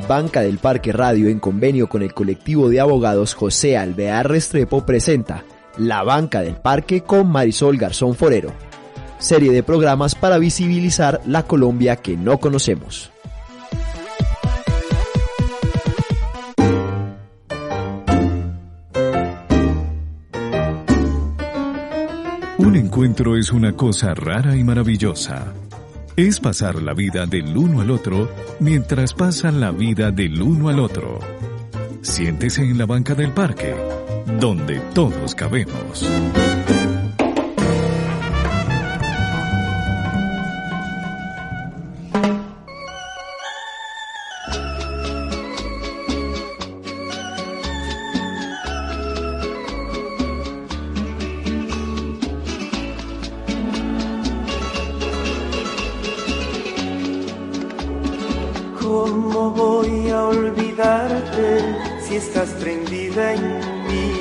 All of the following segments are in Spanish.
Banca del Parque Radio, en convenio con el colectivo de abogados José Alvear Restrepo, presenta La Banca del Parque con Marisol Garzón Forero, serie de programas para visibilizar la Colombia que no conocemos. Un encuentro es una cosa rara y maravillosa. Es pasar la vida del uno al otro mientras pasan la vida del uno al otro. Siéntese en la banca del parque, donde todos cabemos. ¿Cómo voy a olvidarte si estás prendida en mí?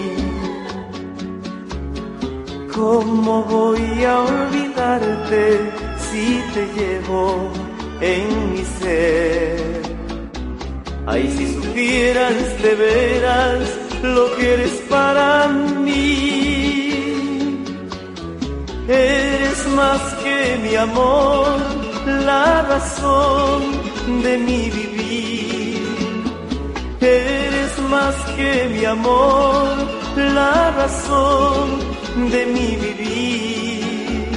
¿Cómo voy a olvidarte si te llevo en mi ser? Ay, si supieras de veras lo que eres para mí. Eres más que mi amor, la razón de mi vivir. Eres más que mi amor, la razón de mi vivir.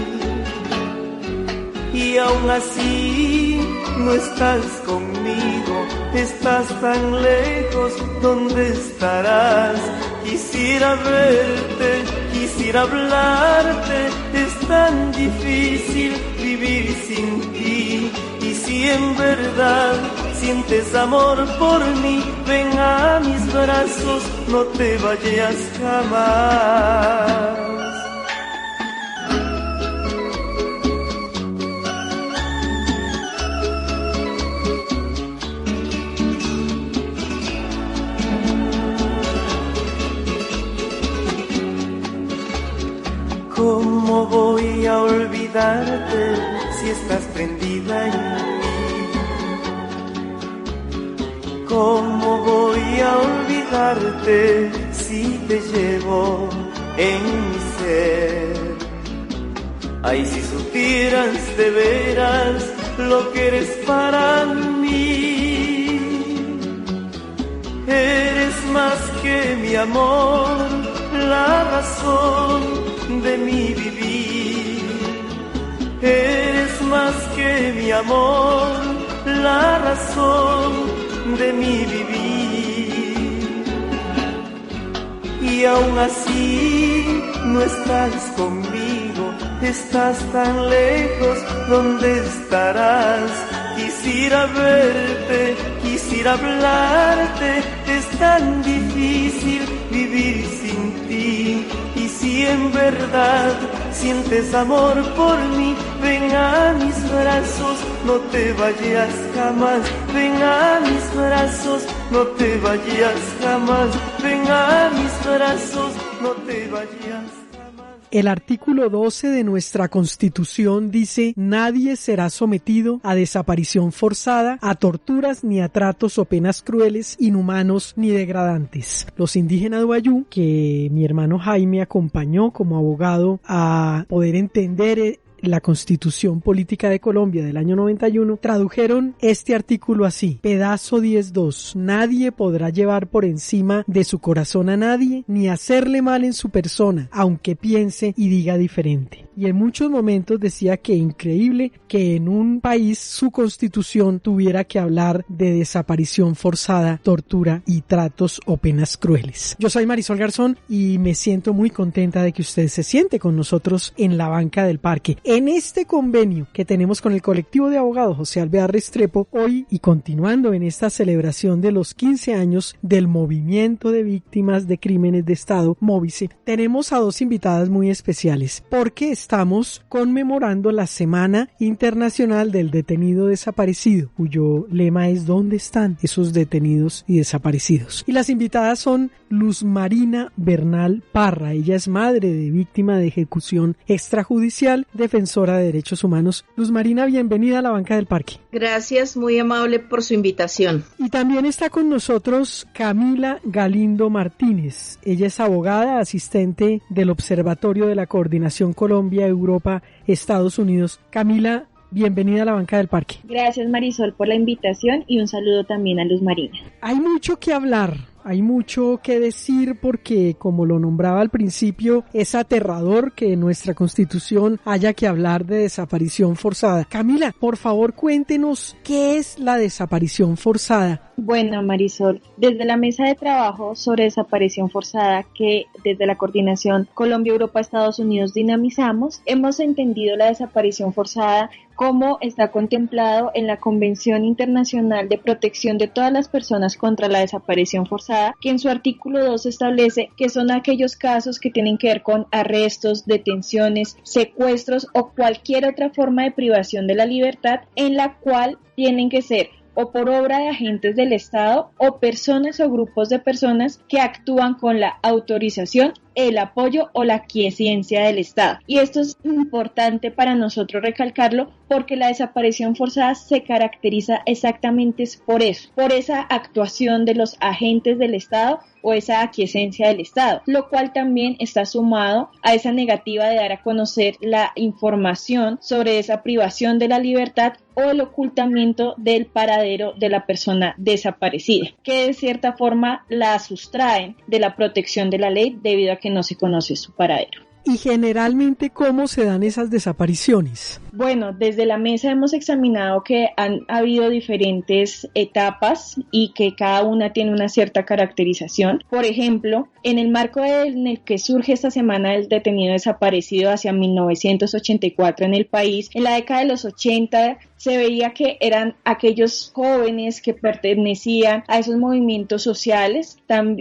Y aún así no estás conmigo, estás tan lejos, ¿dónde estarás? Quisiera verte, quisiera hablarte, es tan difícil vivir sin ti. Y si en verdad sientes amor por mí, ven a mis brazos, no te vayas jamás. ¿Cómo voy a olvidarte si estás prendida en mí? ¿Cómo voy a olvidarte si te llevo en mi ser? Ay, si supieras de veras lo que eres para mí. Eres más que mi amor, la razón de mi vivir. Eres más que mi amor, la razón de mi vivir. Y aún así no estás conmigo, estás tan lejos, ¿dónde estarás? Quisiera verte, quisiera hablarte, es tan difícil vivir sin ti. Y si en verdad sientes amor por mí, ven a mis brazos, no te vayas jamás. Ven a mis brazos, no te vayas jamás. Ven a mis brazos, no te vayas. El artículo 12 de nuestra Constitución dice: nadie será sometido a desaparición forzada, a torturas ni a tratos o penas crueles, inhumanos ni degradantes. Los indígenas Wayuu, que mi hermano Jaime acompañó como abogado a poder entender la Constitución Política de Colombia del año 91, tradujeron este artículo así: pedazo 10.2. Nadie podrá llevar por encima de su corazón a nadie, ni hacerle mal en su persona, aunque piense y diga diferente. Y en muchos momentos decía que increíble que en un país su constitución tuviera que hablar de desaparición forzada, tortura y tratos o penas crueles. Yo soy Marisol Garzón y me siento muy contenta de que usted se siente con nosotros en la banca del parque. En este convenio que tenemos con el colectivo de abogados José Alvear Restrepo, hoy y continuando en esta celebración de los 15 años del Movimiento de Víctimas de Crímenes de Estado, MOVICE, tenemos a dos invitadas muy especiales porque estamos conmemorando la Semana Internacional del Detenido Desaparecido, cuyo lema es ¿dónde están esos detenidos y desaparecidos? Y las invitadas son Luz Marina Bernal Parra. Ella es madre de víctima de ejecución extrajudicial, defensora defensora de derechos humanos. Luz Marina, bienvenida a la Banca del Parque. Gracias, muy amable por su invitación. Y también está con nosotros Camila Galindo Martínez. Ella es abogada, asistente del Observatorio de la Coordinación Colombia-Europa-Estados Unidos. Camila, bienvenida a la Banca del Parque. Gracias, Marisol, por la invitación y un saludo también a Luz Marina. Hay mucho que hablar. Hay mucho que decir porque, como lo nombraba al principio, es aterrador que en nuestra Constitución haya que hablar de desaparición forzada. Camila, por favor, cuéntenos qué es la desaparición forzada. Bueno, Marisol, desde la mesa de trabajo sobre desaparición forzada que desde la Coordinación Colombia-Europa-Estados Unidos dinamizamos, hemos entendido la desaparición forzada como está contemplado en la Convención Internacional de Protección de todas las personas contra la desaparición forzada, que en su artículo 2 establece que son aquellos casos que tienen que ver con arrestos, detenciones, secuestros o cualquier otra forma de privación de la libertad en la cual tienen que ser o por obra de agentes del Estado o personas o grupos de personas que actúan con la autorización, el apoyo o la aquiescencia del Estado. Y esto es importante para nosotros recalcarlo porque la desaparición forzada se caracteriza exactamente por eso, por esa actuación de los agentes del Estado o esa aquiescencia del Estado, lo cual también está sumado a esa negativa de dar a conocer la información sobre esa privación de la libertad o el ocultamiento del paradero de la persona desaparecida, que de cierta forma la sustraen de la protección de la ley debido a que no se conoce su paradero. Y generalmente, ¿cómo se dan esas desapariciones? Bueno, desde la mesa hemos examinado que han habido diferentes etapas y que cada una tiene una cierta caracterización. Por ejemplo, en el marco en el que surge esta semana del detenido desaparecido hacia 1984 en el país, en la década de los 80 se veía que eran aquellos jóvenes que pertenecían a esos movimientos sociales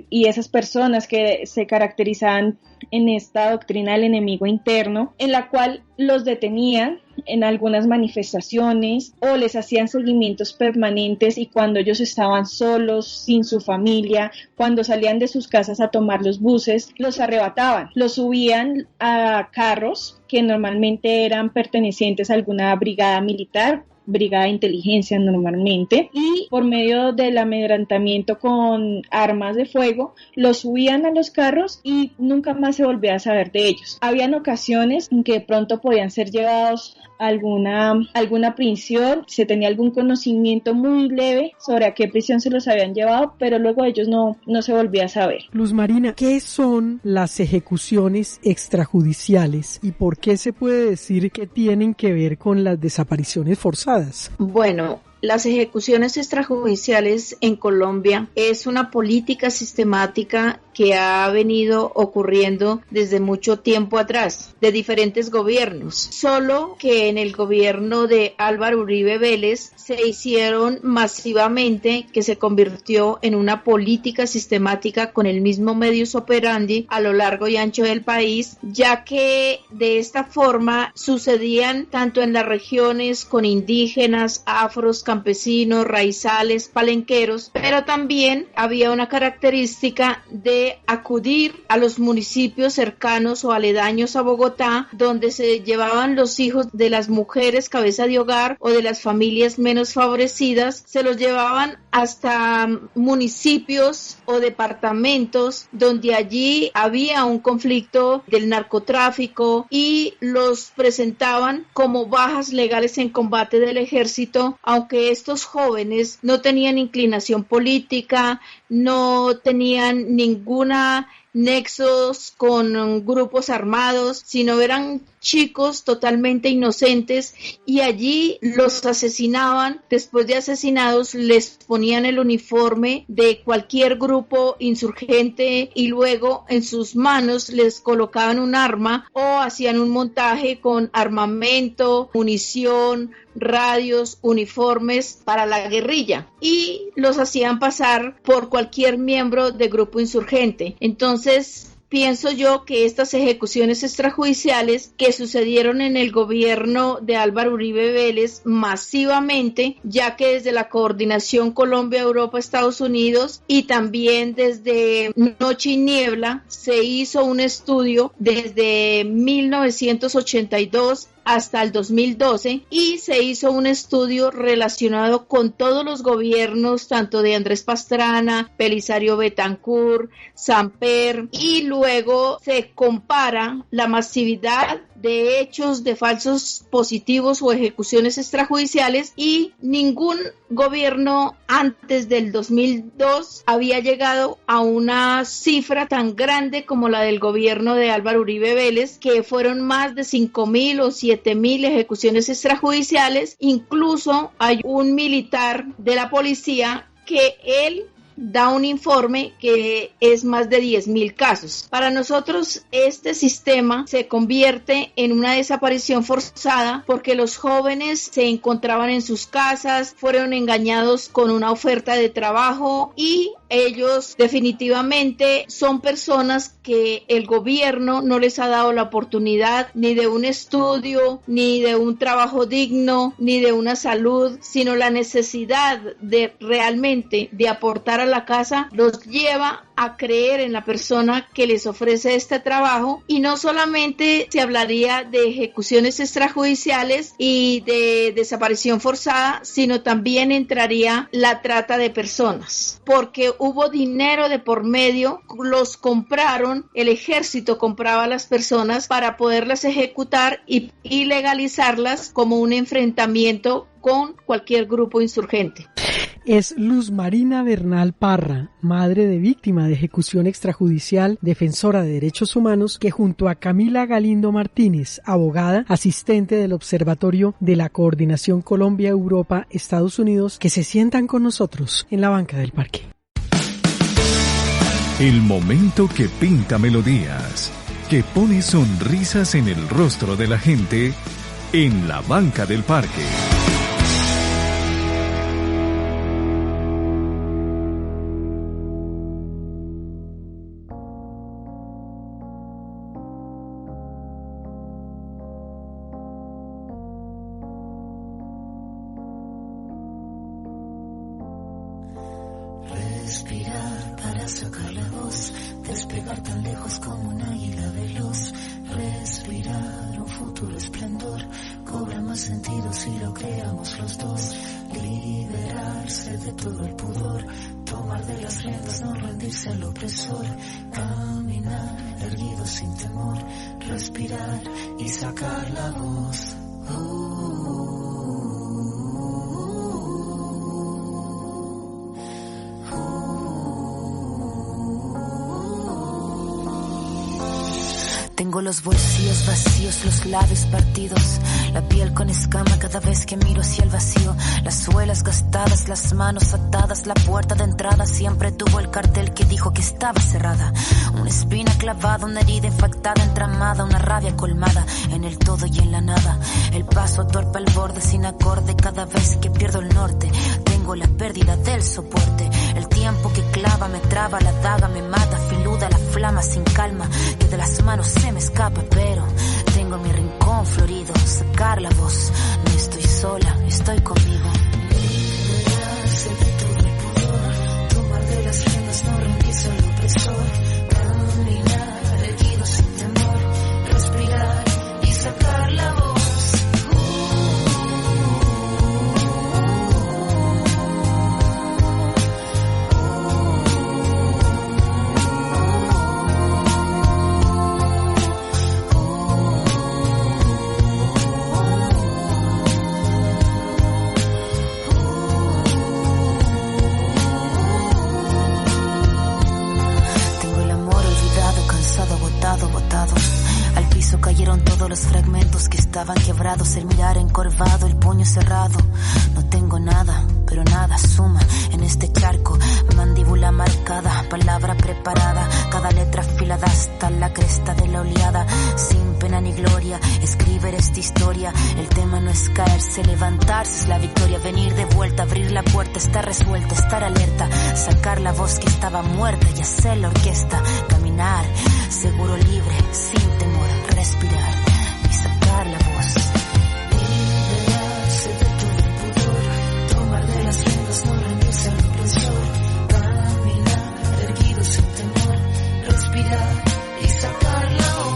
y esas personas que se caracterizaban en esta doctrina del enemigo interno, en la cual los detenían en algunas manifestaciones o les hacían seguimientos permanentes y cuando ellos estaban solos, sin su familia, cuando salían de sus casas a tomar los buses, los arrebataban, los subían a carros que normalmente eran pertenecientes a alguna brigada militar, brigada de inteligencia normalmente, y por medio del amedrentamiento con armas de fuego los subían a los carros y nunca más se volvía a saber de ellos. Habían ocasiones en que de pronto podían ser llevados a alguna prisión, se tenía algún conocimiento muy leve sobre a qué prisión se los habían llevado, pero luego de ellos no se volvía a saber. Luz Marina, ¿qué son las ejecuciones extrajudiciales y por qué se puede decir que tienen que ver con las desapariciones forzadas? Bueno, las ejecuciones extrajudiciales en Colombia es una política sistemática que ha venido ocurriendo desde mucho tiempo atrás, de diferentes gobiernos. Solo que en el gobierno de Álvaro Uribe Vélez se hicieron masivamente, que se convirtió en una política sistemática con el mismo modus operandi a lo largo y ancho del país, ya que de esta forma sucedían tanto en las regiones con indígenas, afros, campesinos, raizales, palenqueros, pero también había una característica de acudir a los municipios cercanos o aledaños a Bogotá, donde se llevaban los hijos de las mujeres cabeza de hogar o de las familias menos favorecidas, se los llevaban hasta municipios o departamentos donde allí había un conflicto del narcotráfico y los presentaban como bajas legales en combate del ejército, aunque estos jóvenes no tenían inclinación política, no tenían ninguna nexos con grupos armados, sino eran chicos totalmente inocentes y allí los asesinaban. Después de asesinados les ponían el uniforme de cualquier grupo insurgente y luego en sus manos les colocaban un arma o hacían un montaje con armamento, munición, radios, uniformes para la guerrilla y los hacían pasar por cualquier miembro de grupo insurgente. Entonces, pienso yo que estas ejecuciones extrajudiciales que sucedieron en el gobierno de Álvaro Uribe Vélez masivamente, ya que desde la Coordinación Colombia-Europa-Estados Unidos y también desde Noche y Niebla se hizo un estudio desde 1982 hasta el 2012 y se hizo un estudio relacionado con todos los gobiernos, tanto de Andrés Pastrana, Belisario Betancur, Samper, y luego se compara la masividad de hechos de falsos positivos o ejecuciones extrajudiciales, y ningún gobierno antes del 2002 había llegado a una cifra tan grande como la del gobierno de Álvaro Uribe Vélez, que fueron más de 5.000 o 7.000 ejecuciones extrajudiciales. Incluso hay un militar de la policía que él da un informe que es más de 10.000 casos. Para nosotros este sistema se convierte en una desaparición forzada porque los jóvenes se encontraban en sus casas, fueron engañados con una oferta de trabajo y ellos definitivamente son personas que el gobierno no les ha dado la oportunidad ni de un estudio, ni de un trabajo digno, ni de una salud, sino la necesidad de realmente de aportar a la casa los lleva a creer en la persona que les ofrece este trabajo. Y no solamente se hablaría de ejecuciones extrajudiciales y de desaparición forzada, sino también entraría la trata de personas, porque hubo dinero de por medio, los compraron, el ejército compraba a las personas para poderlas ejecutar y legalizarlas como un enfrentamiento con cualquier grupo insurgente. Es Luz Marina Bernal Parra, madre de víctima de ejecución extrajudicial, defensora de derechos humanos, que junto a Camila Galindo Martínez, abogada, asistente del Observatorio de la Coordinación Colombia-Europa-Estados Unidos, que se sientan con nosotros en la banca del parque. El momento que pinta melodías, que pone sonrisas en el rostro de la gente, en la banca del parque. Respirar para sacar la voz, despegar tan lejos como un águila veloz. Respirar un futuro esplendor, cobra más sentido si lo creamos los dos. Liberarse de todo el pudor, tomar de las riendas, no rendirse al opresor. Caminar erguido sin temor, respirar y sacar la voz. Tengo los bolsillos vacíos, los labios partidos, la piel con escama cada vez que miro hacia el vacío, las suelas gastadas, las manos atadas, la puerta de entrada siempre tuvo el cartel que dijo que estaba cerrada. Una espina clavada, una herida infectada, entramada, una rabia colmada en el todo y en la nada. El paso torpe al borde sin acorde cada vez que pierdo el norte. Tengo la pérdida del soporte, el tiempo que clava me traba, la daga me mata, filuda la flama sin calma, que de las manos se me escapa, pero tengo mi rincón florido, sacar la voz, no estoy sola, estoy conmigo. Liberarse de todo el pudor, tomar de las riendas, no rendirse al opresor, caminar erguido sin temor, respirar y sacar la voz. Botado. Al piso cayeron todos los fragmentos que estaban quebrados, el mirar encorvado, el puño cerrado. No tengo nada, pero nada suma en este charco. Mandíbula marcada, palabra preparada, cada letra afilada hasta la cresta de la oleada. Sin pena ni gloria, escribir esta historia. El tema no es caerse, levantarse es la victoria. Venir de vuelta, abrir la puerta, estar resuelta, estar alerta, sacar la voz que estaba muerta y hacer la orquesta. Caminar, seguro, libre, sin temor, respirar y sacar la voz. Liberarse de todo el pudor, tomar de las riendas, no rendirse al opresor, caminar erguido sin temor, respirar y sacar la voz.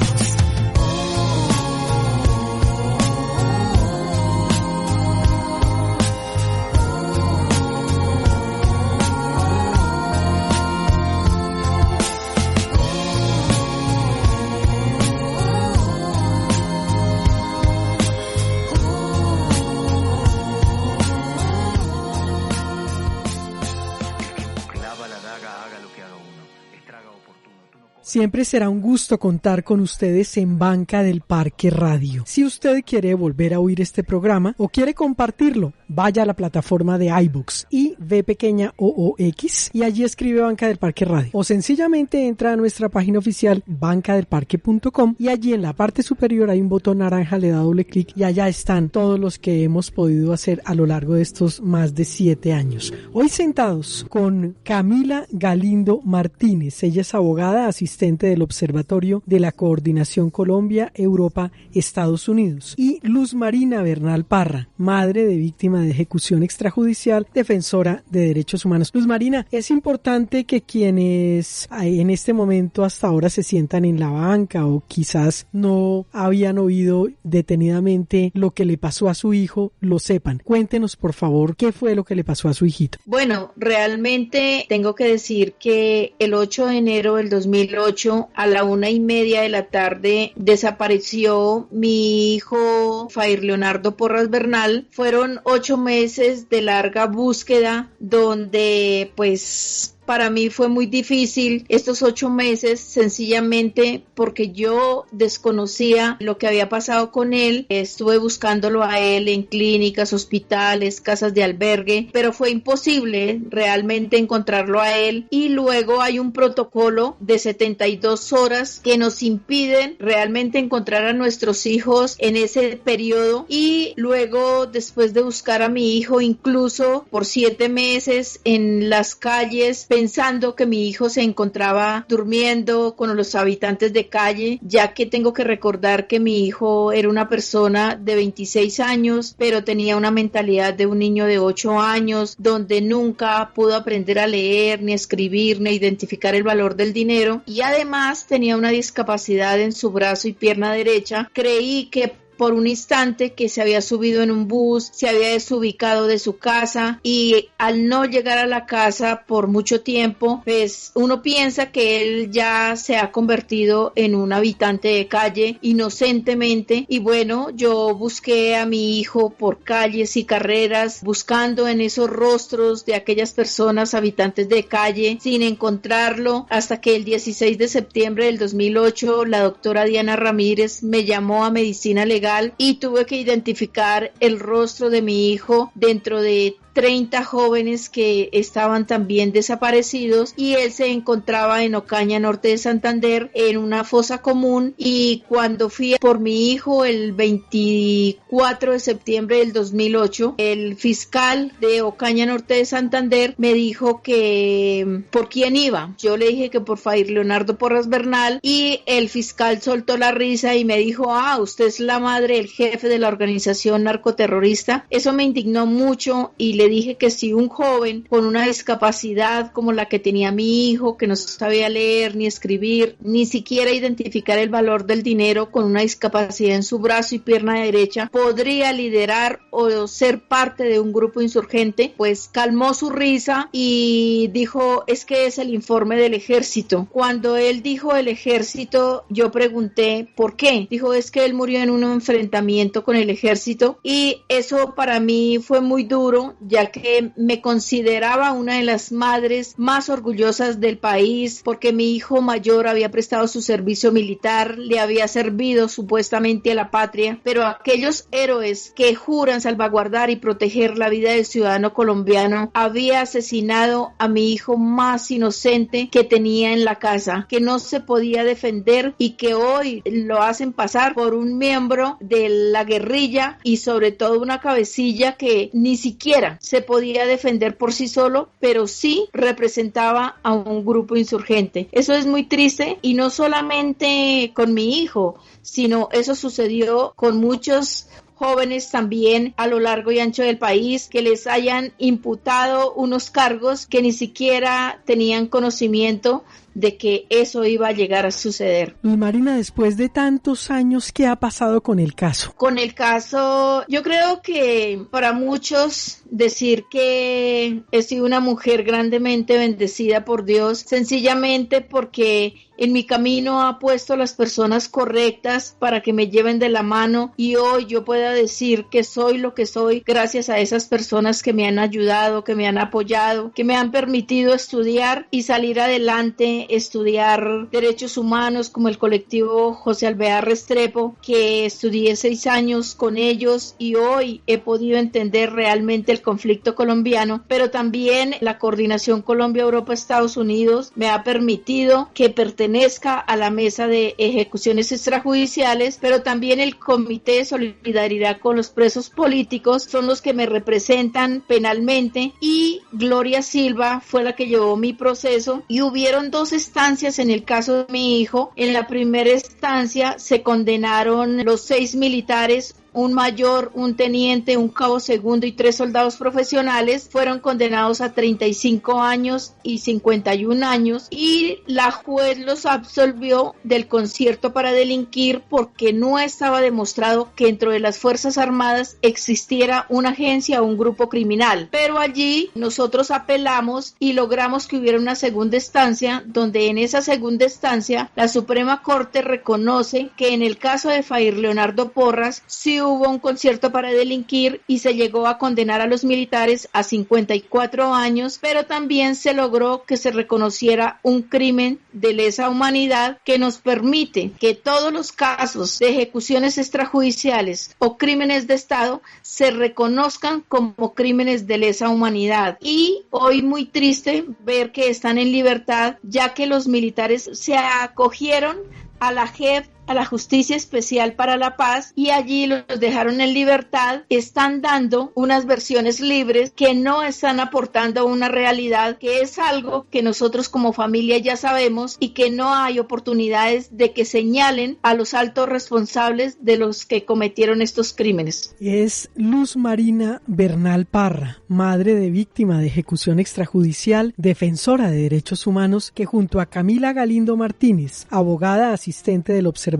Siempre será un gusto contar con ustedes en Banca del Parque Radio. Si usted quiere volver a oír este programa o quiere compartirlo, vaya a la plataforma de iBooks y V pequeña OOX y allí escribe Banca del Parque Radio. O sencillamente entra a nuestra página oficial bancadelparque.com y allí en la parte superior hay un botón naranja, le da doble clic y allá están todos los que hemos podido hacer a lo largo de estos más de 7 años. Hoy sentados con Camila Galindo Martínez. Ella es abogada, asistente del Observatorio de la Coordinación Colombia, Europa, Estados Unidos. Y Luz Marina Bernal Parra, madre de víctima de ejecución extrajudicial, defensora de derechos humanos. Luz Marina, es importante que quienes en este momento hasta ahora se sientan en la banca o quizás no habían oído detenidamente lo que le pasó a su hijo, lo sepan. Cuéntenos, por favor, qué fue lo que le pasó a su hijito. Bueno, realmente tengo que decir que el 8 de enero del 2008 a la 1:30 de la tarde desapareció mi hijo Fair Leonardo Porras Bernal. Fueron 8 meses de larga búsqueda donde pues para mí fue muy difícil estos 8 meses, sencillamente porque yo desconocía lo que había pasado con él. Estuve buscándolo a él en clínicas, hospitales, casas de albergue, pero fue imposible realmente encontrarlo a él. Y luego hay un protocolo de 72 horas que nos impiden realmente encontrar a nuestros hijos en ese periodo. Y luego, después de buscar a mi hijo, incluso por 7 meses en las calles, pensando que mi hijo se encontraba durmiendo con los habitantes de calle, ya que tengo que recordar que mi hijo era una persona de 26 años, pero tenía una mentalidad de un niño de 8 años, donde nunca pudo aprender a leer, ni a escribir, ni a identificar el valor del dinero, y además tenía una discapacidad en su brazo y pierna derecha. Creí que por un instante que se había subido en un bus, se había desubicado de su casa y al no llegar a la casa por mucho tiempo, pues uno piensa que él ya se ha convertido en un habitante de calle inocentemente. Y bueno, yo busqué a mi hijo por calles y carreras, buscando en esos rostros de aquellas personas habitantes de calle, sin encontrarlo, hasta que el 16 de septiembre del 2008 la doctora Diana Ramírez me llamó a Medicina Legal y tuve que identificar el rostro de mi hijo dentro de 30 jóvenes que estaban también desaparecidos, y él se encontraba en Ocaña, norte de Santander, en una fosa común. Y cuando fui por mi hijo el 24 de septiembre del 2008, el fiscal de Ocaña, norte de Santander, me dijo que por quién iba. Yo le dije que por Fair Leonardo Porras Bernal, y el fiscal soltó la risa y me dijo: usted es la madre del jefe de la organización narcoterrorista. Eso me indignó mucho y le dije que si un joven con una discapacidad como la que tenía mi hijo, que no sabía leer ni escribir, ni siquiera identificar el valor del dinero, con una discapacidad en su brazo y pierna derecha, podría liderar o ser parte de un grupo insurgente, pues calmó su risa y dijo: es que es el informe del ejército. Cuando él dijo el ejército, yo pregunté ¿por qué? Dijo: es que él murió en un enfrentamiento con el ejército. Y eso para mí fue muy duro, ya que me consideraba una de las madres más orgullosas del país, porque mi hijo mayor había prestado su servicio militar, le había servido supuestamente a la patria, pero aquellos héroes que juran salvaguardar y proteger la vida del ciudadano colombiano, había asesinado a mi hijo más inocente que tenía en la casa, que no se podía defender y que hoy lo hacen pasar por un miembro de la guerrilla y sobre todo una cabecilla que ni siquiera se podía defender por sí solo, pero sí representaba a un grupo insurgente. Eso es muy triste, y no solamente con mi hijo, sino eso sucedió con muchos jóvenes también a lo largo y ancho del país, que les hayan imputado unos cargos que ni siquiera tenían conocimiento de que eso iba a llegar a suceder. Luz Marina, después de tantos años, ¿qué ha pasado con el caso? Con el caso, yo creo que para muchos decir que he sido una mujer grandemente bendecida por Dios, sencillamente porque en mi camino ha puesto a las personas correctas para que me lleven de la mano, y hoy yo pueda decir que soy lo que soy gracias a esas personas que me han ayudado, que me han apoyado, que me han permitido estudiar y salir adelante estudiar derechos humanos, como el colectivo José Alvear Restrepo, que estudié 6 años con ellos y hoy he podido entender realmente el conflicto colombiano, pero también la coordinación Colombia-Europa-Estados Unidos me ha permitido que pertenezca a la mesa de ejecuciones extrajudiciales, pero también el Comité de Solidaridad con los Presos Políticos son los que me representan penalmente, y Gloria Silva fue la que llevó mi proceso, y hubieron 2 estancias en el caso de mi hijo. En la primera instancia se condenaron los 6 militares, un mayor, un teniente, un cabo segundo y 3 soldados profesionales. Fueron condenados a 35 años y 51 años, y la juez los absolvió del concierto para delinquir porque no estaba demostrado que dentro de las Fuerzas Armadas existiera una agencia o un grupo criminal. Pero allí nosotros apelamos y logramos que hubiera una segunda instancia, donde en esa segunda instancia la Suprema Corte reconoce que en el caso de Fair Leonardo Porras sí hubo un concierto para delinquir y se llegó a condenar a los militares a 54 años, pero también se logró que se reconociera un crimen de lesa humanidad que nos permite que todos los casos de ejecuciones extrajudiciales o crímenes de Estado se reconozcan como crímenes de lesa humanidad. Y hoy muy triste ver que están en libertad, ya que los militares se acogieron a la JEP, a la Justicia Especial para la Paz, y allí los dejaron en libertad. Están dando unas versiones libres que no están aportando una realidad, que es algo que nosotros como familia ya sabemos, y que no hay oportunidades de que señalen a los altos responsables de los que cometieron estos crímenes. Es Luz Marina Bernal Parra, madre de víctima de ejecución extrajudicial, defensora de derechos humanos, que junto a Camila Galindo Martínez, abogada asistente del Observatorio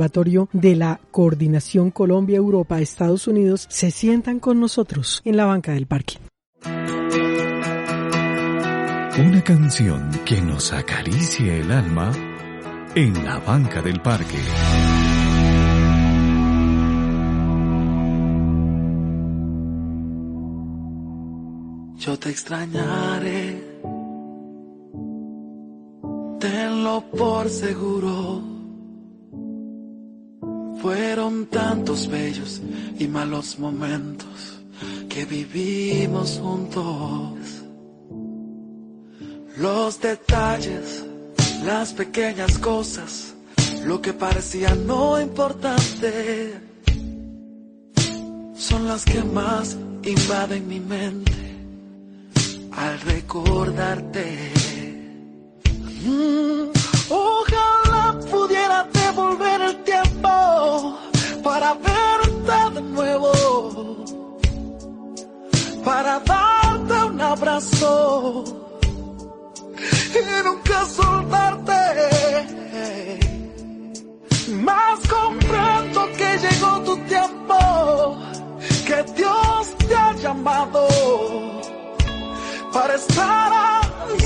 de la Coordinación Colombia-Europa-Estados Unidos, se sientan con nosotros en la banca del parque. Una canción que nos acaricie el alma en la banca del parque. Yo te extrañaré, tenlo por seguro. Fueron tantos bellos y malos momentos que vivimos juntos. Los detalles, las pequeñas cosas, lo que parecía no importante, son las que más invaden mi mente al recordarte. Ojalá pudiera devolver el tiempo para verte de nuevo, para darte un abrazo y nunca soltarte. Más comprendo que llegó tu tiempo, que Dios te ha llamado para estar a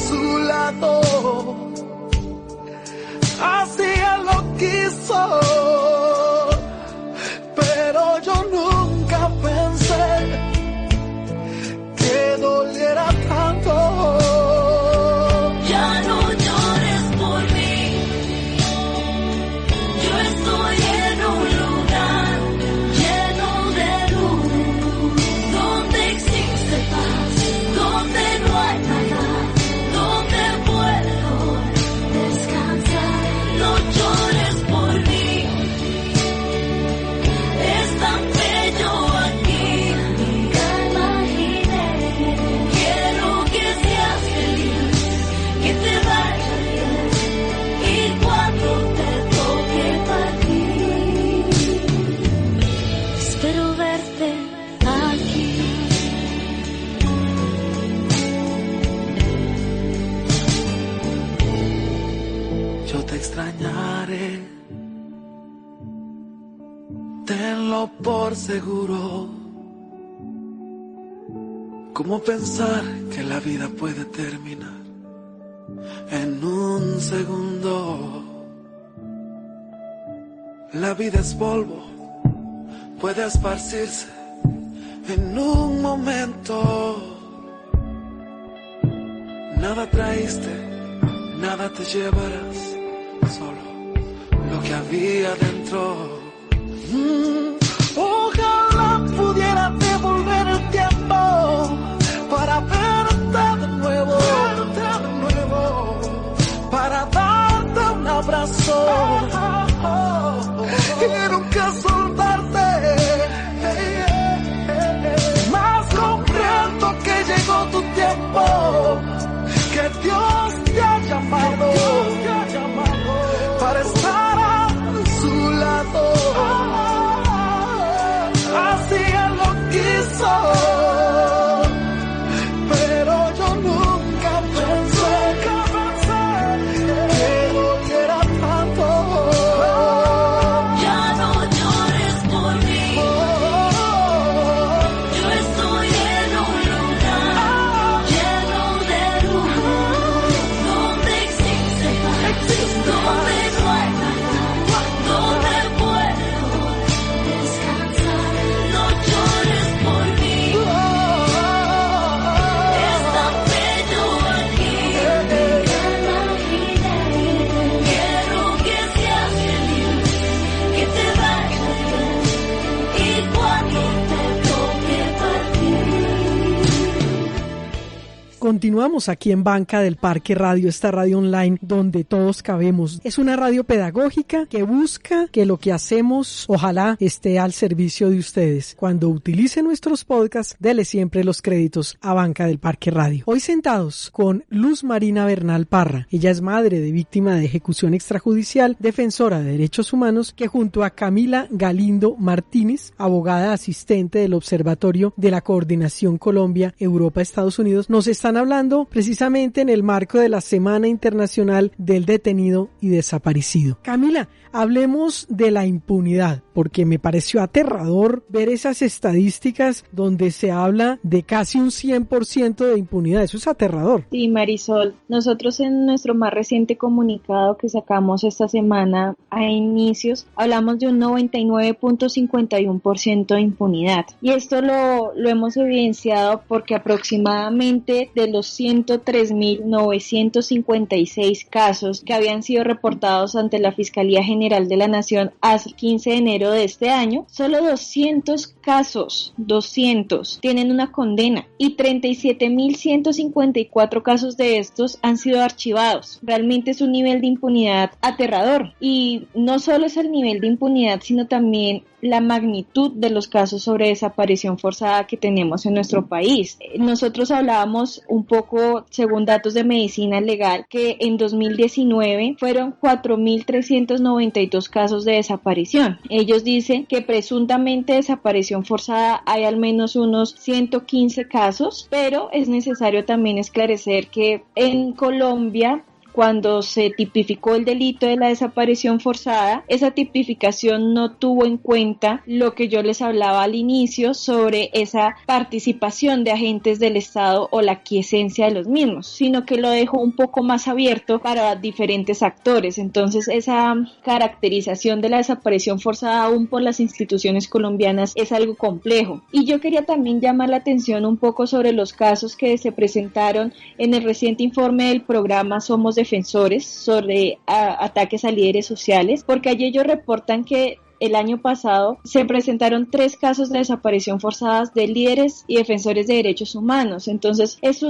su lado. Así Él lo quiso, pero yo nunca pensé que doliera tanto. Ya no llores por mí, yo estoy en un lugar lleno de luz, donde existe paz, donde no hay nada, donde puedo descansar. No llores por mí, es tan bello aquí, nunca imaginé. Quiero que seas feliz, que te vaya bien, y cuando te toque partir, espero verte aquí. Yo te extrañaré, tenlo por seguro. ¿Cómo pensar que la vida puede terminar en un segundo? La vida es polvo, puede esparcirse en un momento. Nada traíste, nada te llevarás, solo lo que había dentro. Ojalá pudiera devolver el tiempo para verte de nuevo, para darte un abrazo y nunca soltarte. Más comprendo que llegó tu tiempo, que Dios te ha llamado para estar a su lado. Así Él lo quiso, pero yo nunca pensé que doliera tanto. Ya no llores por mí, yo estoy en un lugar lleno de luz, donde existe paz, donde no hay nada, donde puedo descansar. No llores por mí, es tan bello aquí. Quiero que seas feliz, que te vaya bien, y cuando te toque partir. Continuamos aquí en Banca del Parque Radio, esta radio online donde todos cabemos. Es una radio pedagógica que busca que lo que hacemos ojalá esté al servicio de ustedes. Cuando utilice nuestros podcasts, dele siempre los créditos a Banca del Parque Radio. Hoy sentados con Luz Marina Bernal Parra. Ella es madre de víctima de ejecución extrajudicial, defensora de derechos humanos, que junto a Camila Galindo Martínez, abogada asistente del Observatorio de la Coordinación Colombia-Europa-Estados Unidos, nos están hablando precisamente en el marco de la Semana Internacional del Detenido y Desaparecido. Camila, hablemos de la impunidad, porque me pareció aterrador ver esas estadísticas donde se habla de casi un 100% de impunidad. Eso es aterrador. Sí, Marisol, nosotros en nuestro más reciente comunicado que sacamos esta semana a inicios, hablamos de un 99.51% de impunidad. Y esto lo hemos evidenciado porque aproximadamente de los 103.956 casos que habían sido reportados ante la Fiscalía General de la Nación hasta el 15 de enero de este año, solo 200 casos, 200, tienen una condena y 37.154 casos de estos han sido archivados. Realmente es un nivel de impunidad aterrador, y no solo es el nivel de impunidad, sino también la magnitud de los casos sobre desaparición forzada que tenemos en nuestro país. Nosotros hablábamos un poco, según datos de Medicina Legal, que en 2019 fueron 4.392 casos de desaparición. Ellos dicen que presuntamente desaparición forzada hay al menos unos 115 casos, pero es necesario también esclarecer que en Colombia, cuando se tipificó el delito de la desaparición forzada, esa tipificación no tuvo en cuenta lo que yo les hablaba al inicio sobre esa participación de agentes del Estado o la quiesencia de los mismos, sino que lo dejó un poco más abierto para diferentes actores. Entonces, esa caracterización de la desaparición forzada aún por las instituciones colombianas es algo complejo. Y yo quería también llamar la atención un poco sobre los casos que se presentaron en el reciente informe del programa Somos Defensores sobre ataques a líderes sociales, porque allí ellos reportan que el año pasado se presentaron 3 casos de desaparición forzadas de líderes y defensores de derechos humanos. Entonces es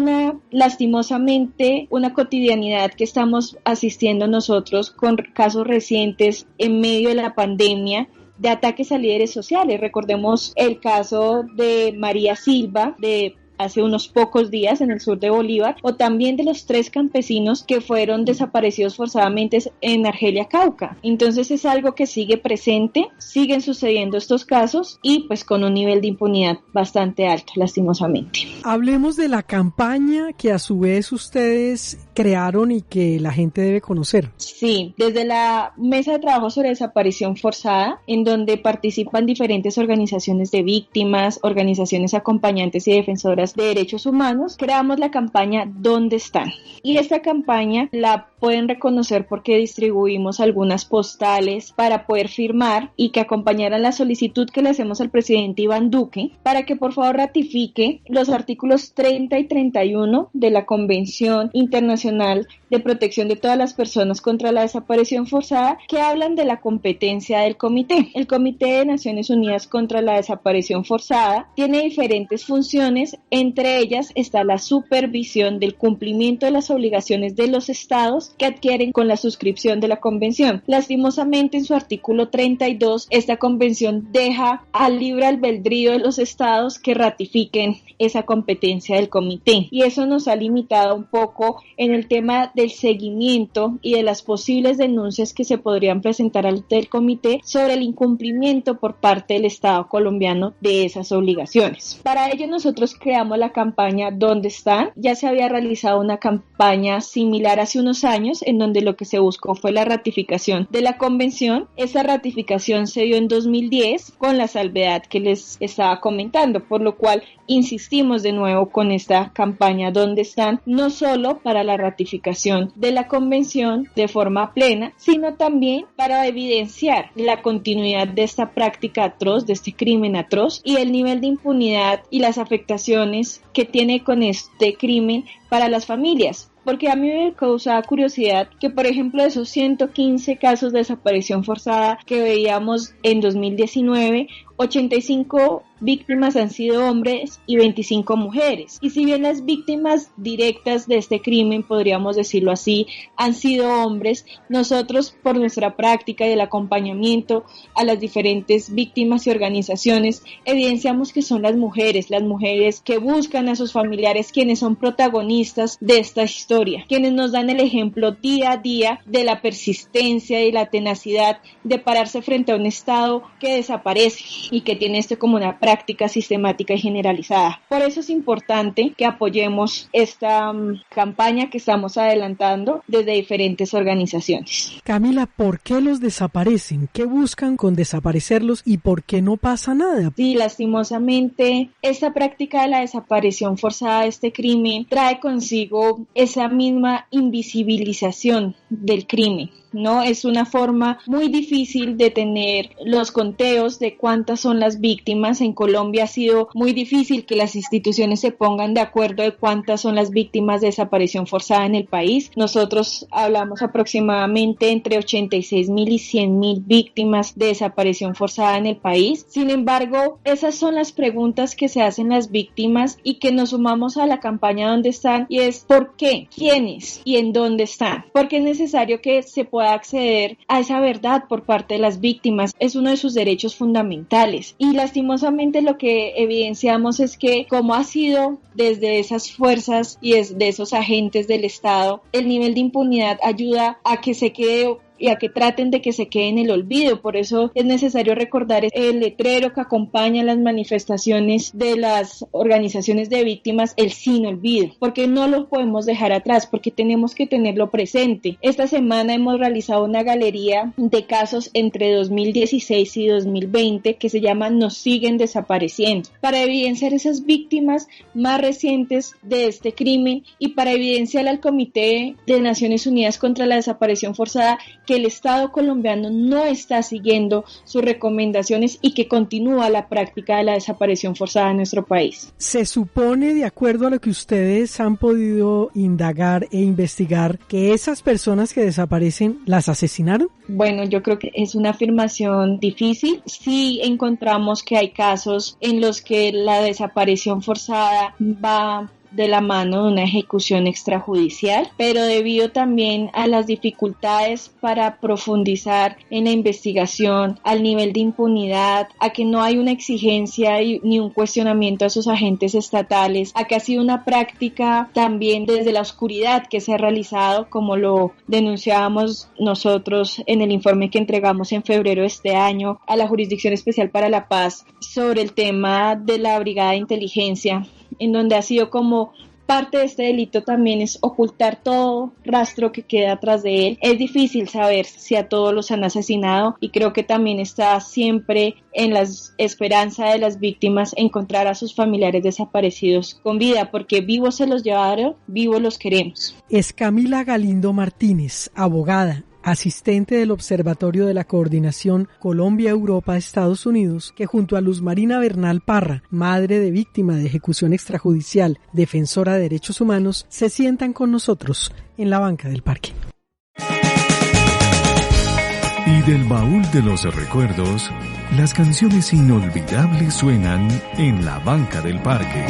lastimosamente una cotidianidad que estamos asistiendo nosotros con casos recientes en medio de la pandemia de ataques a líderes sociales. Recordemos el caso de María Silva, de hace unos pocos días en el sur de Bolívar, o también de los 3 campesinos que fueron desaparecidos forzadamente en Argelia, Cauca. Entonces es algo que sigue presente, siguen sucediendo estos casos y pues con un nivel de impunidad bastante alto, lastimosamente. Hablemos de la campaña que a su vez ustedes crearon y que la gente debe conocer. Sí, desde la Mesa de Trabajo sobre Desaparición Forzada, en donde participan diferentes organizaciones de víctimas, organizaciones acompañantes y defensoras de derechos humanos, creamos la campaña ¿Dónde están? Y esta campaña la pueden reconocer porque distribuimos algunas postales para poder firmar y que acompañaran la solicitud que le hacemos al presidente Iván Duque para que por favor ratifique los artículos 30 y 31 de la Convención Internacional de Protección de todas las personas contra la desaparición forzada, que hablan de la competencia del comité. El Comité de Naciones Unidas contra la Desaparición Forzada tiene diferentes funciones, entre ellas está la supervisión del cumplimiento de las obligaciones de los estados que adquieren con la suscripción de la convención. Lastimosamente, en su artículo 32, esta convención deja al libre albedrío de los estados que ratifiquen esa competencia del comité, y eso nos ha limitado un poco en el tema del seguimiento y de las posibles denuncias que se podrían presentar ante el comité sobre el incumplimiento por parte del Estado colombiano de esas obligaciones. Para ello nosotros creamos la campaña ¿Dónde están? Ya se había realizado una campaña similar hace unos años en donde lo que se buscó fue la ratificación de la convención. Esa ratificación se dio en 2010 con la salvedad que les estaba comentando, por lo cual insistimos de nuevo con esta campaña ¿Dónde están? No solo para la ratificación de la convención de forma plena, sino también para evidenciar la continuidad de esta práctica atroz, de este crimen atroz, y el nivel de impunidad y las afectaciones que tiene con este crimen para las familias. Porque a mí me causaba curiosidad que, por ejemplo, de esos 115 casos de desaparición forzada que veíamos en 2019, 85 víctimas han sido hombres y 25 mujeres. Y si bien las víctimas directas de este crimen, podríamos decirlo así, han sido hombres, nosotros por nuestra práctica y el acompañamiento a las diferentes víctimas y organizaciones, evidenciamos que son las mujeres que buscan a sus familiares, quienes son protagonistas de esta historia, quienes nos dan el ejemplo día a día de la persistencia y la tenacidad de pararse frente a un Estado que desaparece y que tiene esto como una práctica sistemática y generalizada. Por eso es importante que apoyemos esta campaña que estamos adelantando desde diferentes organizaciones. Camila, ¿por qué los desaparecen? ¿Qué buscan con desaparecerlos y por qué no pasa nada? Sí, lastimosamente, esta práctica de la desaparición forzada, este crimen, trae consigo esa misma invisibilización del crimen, ¿no? Es una forma muy difícil de tener los conteos de cuántas son las víctimas. En Colombia ha sido muy difícil que las instituciones se pongan de acuerdo de cuántas son las víctimas de desaparición forzada en el país. Nosotros hablamos aproximadamente entre 86.000 y 100.000 víctimas de desaparición forzada en el país. Sin embargo, esas son las preguntas que se hacen las víctimas y que nos sumamos a la campaña ¿Dónde están? Y es ¿por qué? ¿Quiénes? ¿Y en dónde están? Porque es necesario que se pueda acceder a esa verdad por parte de las víctimas. Es uno de sus derechos fundamentales. Y lastimosamente lo que evidenciamos es que, como ha sido desde esas fuerzas y desde esos agentes del Estado, el nivel de impunidad ayuda a que se quede y a que traten de que se quede en el olvido. Por eso es necesario recordar el letrero que acompaña las manifestaciones de las organizaciones de víctimas, el sin olvido, porque no lo podemos dejar atrás, porque tenemos que tenerlo presente. Esta semana hemos realizado una galería de casos entre 2016 y 2020 que se llama Nos siguen desapareciendo, para evidenciar esas víctimas más recientes de este crimen y para evidenciar al Comité de Naciones Unidas contra la Desaparición Forzada que el Estado colombiano no está siguiendo sus recomendaciones y que continúa la práctica de la desaparición forzada en nuestro país. Se supone, de acuerdo a lo que ustedes han podido indagar e investigar, que esas personas que desaparecen las asesinaron. Bueno, yo creo que es una afirmación difícil. Sí encontramos que hay casos en los que la desaparición forzada va de la mano de una ejecución extrajudicial, pero debido también a las dificultades para profundizar en la investigación, al nivel de impunidad, a que no hay una exigencia ni un cuestionamiento a sus agentes estatales, a que ha sido una práctica también desde la oscuridad que se ha realizado, como lo denunciábamos nosotros en el informe que entregamos en febrero de este año a la Jurisdicción Especial para la Paz sobre el tema de la Brigada de Inteligencia, en donde ha sido como parte de este delito también es ocultar todo rastro que queda atrás de él. Es difícil saber si a todos los han asesinado y creo que también está siempre en la esperanza de las víctimas encontrar a sus familiares desaparecidos con vida, porque vivos se los llevaron, vivos los queremos. Es Camila Galindo Martínez, abogada, asistente del Observatorio de la Coordinación Colombia-Europa-Estados Unidos, que junto a Luz Marina Bernal Parra, madre de víctima de ejecución extrajudicial, defensora de derechos humanos, se sientan con nosotros en la banca del parque. Y del baúl de los recuerdos, las canciones inolvidables suenan en la banca del parque.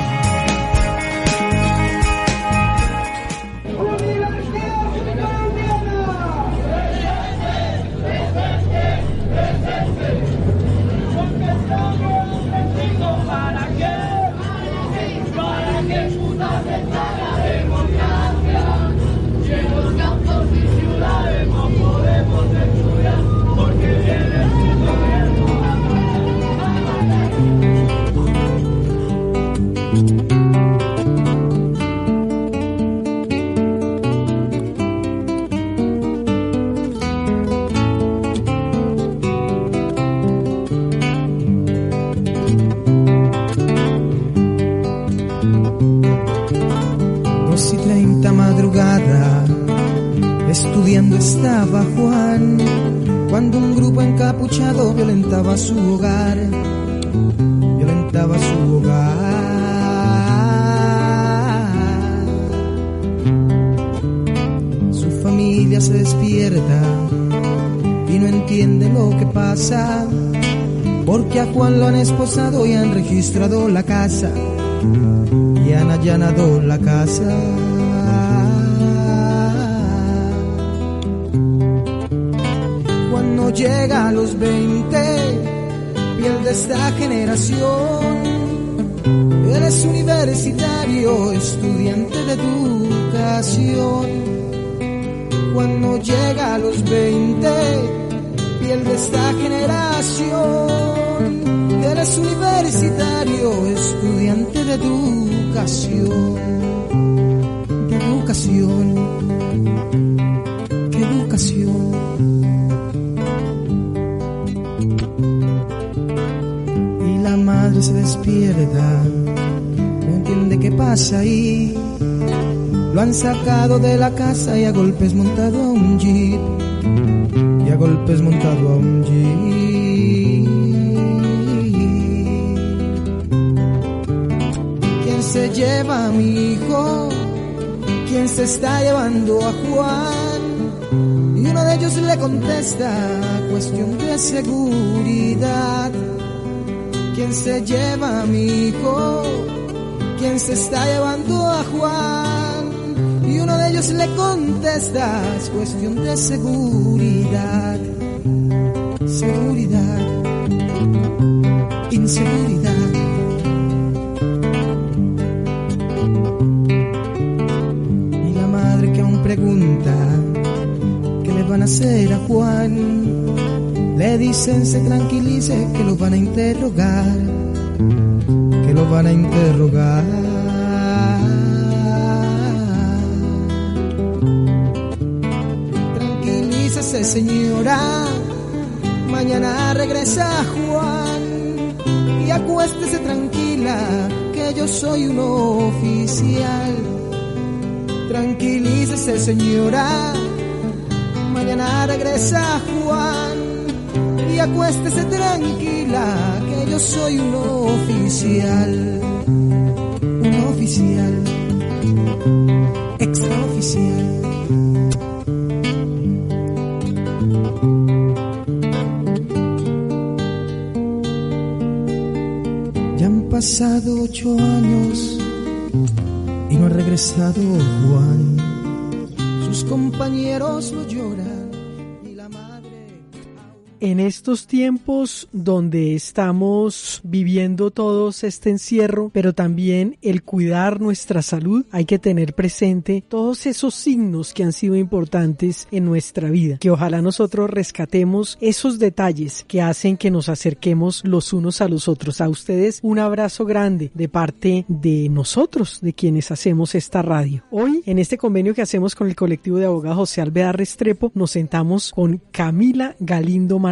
Estudiando estaba Juan, cuando un grupo encapuchado violentaba su hogar, violentaba su hogar. Su familia se despierta y no entiende lo que pasa, porque a Juan lo han esposado y han registrado la casa, y han allanado la casa. Llega a los 20, pierde esta generación. Él es universitario, estudiante de educación. Cuando llega a los 20, pierde esta generación. Él es universitario, estudiante de educación. De educación, ¿qué educación? La madre se despierta, no entiende qué pasa ahí. Lo han sacado de la casa y a golpes montado a un jeep, y a golpes montado a un jeep. ¿Quién se lleva a mi hijo? ¿Quién se está llevando a Juan? Y uno de ellos le contesta, cuestión de seguridad. ¿Quién se lleva a mi hijo? ¿Quién se está llevando a Juan? Y uno de ellos le contesta, es cuestión de seguridad. Seguridad, inseguridad. Y la madre que aún pregunta, ¿qué le van a hacer a Juan? Le dicen se tranquilice, que lo van a interrogar, que lo van a interrogar. Tranquilícese señora, mañana regresa Juan, y acuéstese tranquila, que yo soy un oficial. Tranquilícese señora, mañana regresa Juan, y acuéstese tranquila, que yo soy un oficial, extraoficial. Ya han pasado 8 años y no ha regresado Juan. Sus compañeros lo lloran y la madre aún... En estos tiempos donde estamos viviendo todos este encierro, pero también el cuidar nuestra salud, hay que tener presente todos esos signos que han sido importantes en nuestra vida, que ojalá nosotros rescatemos esos detalles que hacen que nos acerquemos los unos a los otros. A ustedes un abrazo grande de parte de nosotros, de quienes hacemos esta radio. Hoy, en este convenio que hacemos con el colectivo de abogados José Alvear Restrepo, nos sentamos con Camila Galindo Martínez.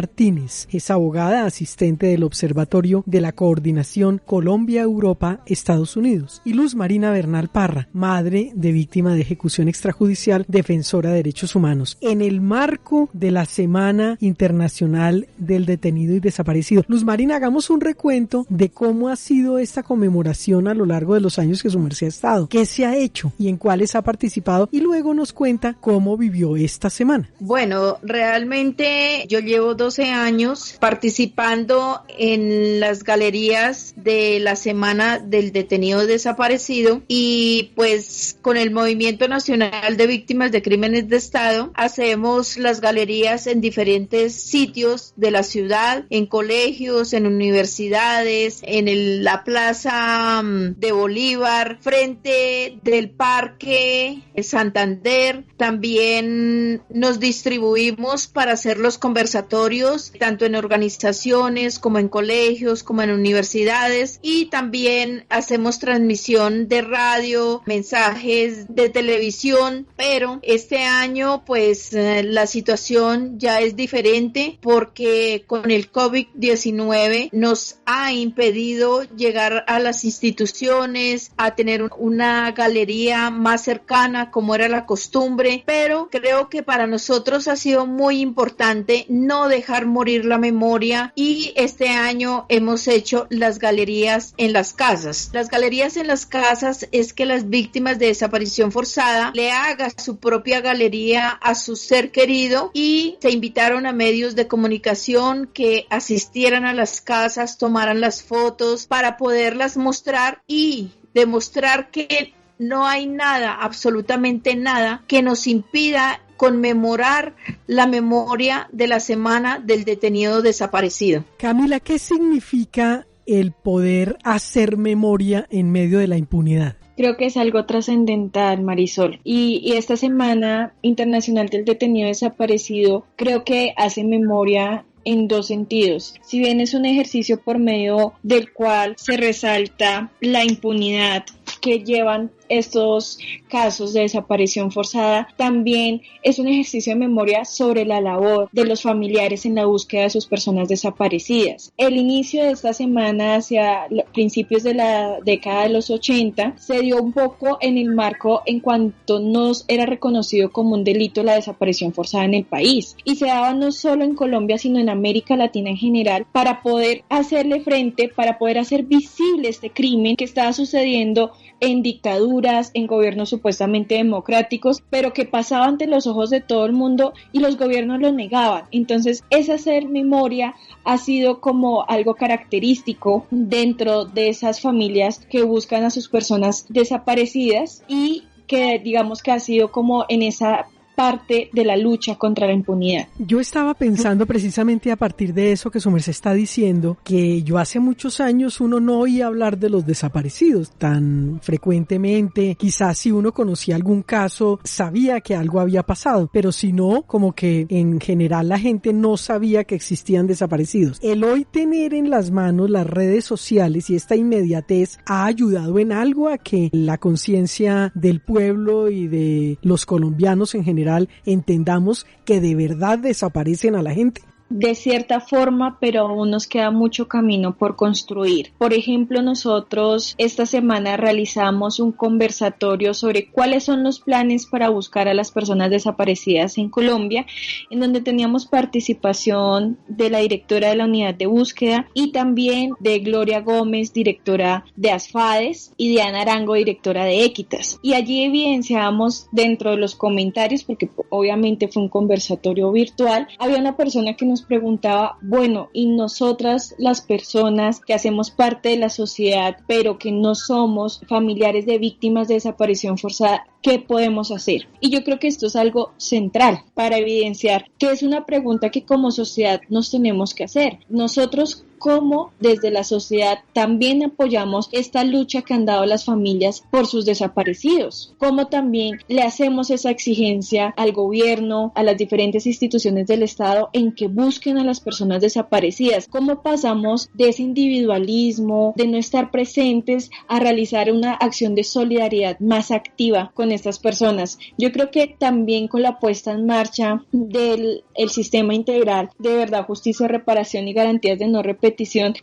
Es abogada asistente del Observatorio de la Coordinación Colombia-Europa-Estados Unidos. Y Luz Marina Bernal Parra, madre de víctima de ejecución extrajudicial, defensora de derechos humanos. En el marco de la Semana Internacional del Detenido y Desaparecido. Luz Marina, hagamos un recuento de cómo ha sido esta conmemoración a lo largo de los años que su merced ha estado. ¿Qué se ha hecho y en cuáles ha participado? Y luego nos cuenta cómo vivió esta semana. Bueno, realmente yo llevo 12 años participando en las galerías de la Semana del Detenido Desaparecido y pues con el Movimiento Nacional de Víctimas de Crímenes de Estado hacemos las galerías en diferentes sitios de la ciudad, en colegios, en universidades, en la Plaza de Bolívar, frente del Parque Santander. También nos distribuimos para hacer los conversatorios, tanto en organizaciones como en colegios, como en universidades, y también hacemos transmisión de radio, mensajes de televisión, pero este año pues la situación ya es diferente porque con el COVID-19 nos ha impedido llegar a las instituciones, a tener una galería más cercana como era la costumbre, pero creo que para nosotros ha sido muy importante no dejar morir la memoria y este año hemos hecho las galerías en las casas. Las galerías en las casas es que las víctimas de desaparición forzada le hagan su propia galería a su ser querido y se invitaron a medios de comunicación que asistieran a las casas, tomaran las fotos para poderlas mostrar y demostrar que no hay nada, absolutamente nada, que nos impida conmemorar la memoria de la Semana del Detenido Desaparecido. Camila, ¿qué significa el poder hacer memoria en medio de la impunidad? Creo que es algo trascendental, Marisol. Y esta Semana Internacional del Detenido Desaparecido creo que hace memoria en dos sentidos. Si bien es un ejercicio por medio del cual se resalta la impunidad que llevan estos casos de desaparición forzada, también es un ejercicio de memoria sobre la labor de los familiares en la búsqueda de sus personas desaparecidas. El inicio de esta semana hacia principios de la década de los 80 se dio un poco en el marco en cuanto no era reconocido como un delito la desaparición forzada en el país, y se daba no solo en Colombia sino en América Latina en general, para poder hacerle frente, para poder hacer visible este crimen que estaba sucediendo en dictaduras, en gobiernos supuestamente democráticos, pero que pasaba ante los ojos de todo el mundo y los gobiernos lo negaban. Entonces, ese hacer memoria ha sido como algo característico dentro de esas familias que buscan a sus personas desaparecidas y que digamos que ha sido como en esa parte de la lucha contra la impunidad. Yo estaba pensando precisamente a partir de eso que su merced está diciendo, que yo hace muchos años uno no oía hablar de los desaparecidos tan frecuentemente. Quizás si uno conocía algún caso sabía que algo había pasado, pero si no, como que en general la gente no sabía que existían desaparecidos. El hoy tener en las manos las redes sociales y esta inmediatez ha ayudado en algo a que la conciencia del pueblo y de los colombianos en general entendamos que de verdad desaparecen a la gente. De cierta forma, pero aún nos queda mucho camino por construir. Por ejemplo, nosotros esta semana realizamos un conversatorio sobre cuáles son los planes para buscar a las personas desaparecidas en Colombia, en donde teníamos participación de la directora de la unidad de búsqueda y también de Gloria Gómez, directora de ASFADES, y de Ana Arango, directora de Équitas. Y allí evidenciamos dentro de los comentarios, porque obviamente fue un conversatorio virtual, había una persona que nos preguntaba, bueno, y nosotras las personas que hacemos parte de la sociedad pero que no somos familiares de víctimas de desaparición forzada, ¿qué podemos hacer? Y yo creo que esto es algo central para evidenciar que es una pregunta que como sociedad nos tenemos que hacer. Nosotros, cómo desde la sociedad también apoyamos esta lucha que han dado las familias por sus desaparecidos, cómo también le hacemos esa exigencia al gobierno, a las diferentes instituciones del Estado en que busquen a las personas desaparecidas, cómo pasamos de ese individualismo, de no estar presentes, a realizar una acción de solidaridad más activa con estas personas. Yo creo que también con la puesta en marcha del sistema integral de verdad, justicia, reparación y garantías de no repetición,